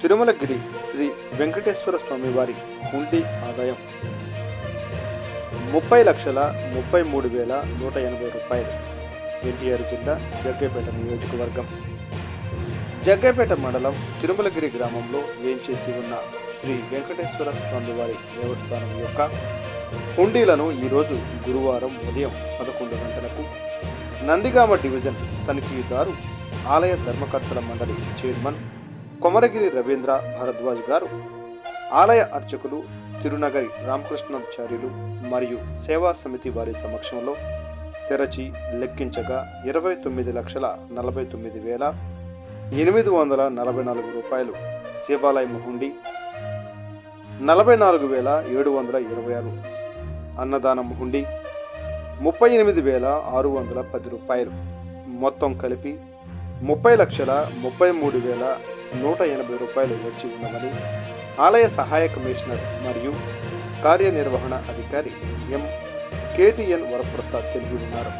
తిరుమలగిరి శ్రీ వెంకటేశ్వర స్వామి వారి హుండీ ఆదాయం 30,33,180 రూపాయలు. ఎన్టీఆర్ జిల్లా జగ్గైపేట నియోజకవర్గం జగ్గైపేట మండలం తిరుమలగిరి గ్రామంలో వేంచేసి ఉన్న శ్రీ వెంకటేశ్వర స్వామి వారి దేవస్థానం యొక్క హుండీలను ఈరోజు గురువారం ఉదయం 11 గంటలకు నందిగామ డివిజన్ తనిఖీదారు ఆలయ ధర్మకర్తల మండలి చైర్మన్ కొమరగిరి రవీంద్ర భారద్వాజ్ గారు, ఆలయ అర్చకులు తిరునగరి రామకృష్ణాచార్యులు మరియు సేవా సమితి వారి సమక్షంలో తెరచి లెక్కించగా 29,49,844 రూపాయలు శివాలయం హుండీ, 44,726 అన్నదానం హుండీ, 38,610 రూపాయలు మొత్తం కలిపి 30,33,180 రూపాయలు వచ్చి ఉన్నదని ఆలయ సహాయ కమిషనర్ మరియు కార్యనిర్వహణ అధికారి ఎం. కేటీఎన్ వరప్రసాద్ తెలిపి ఉన్నారు.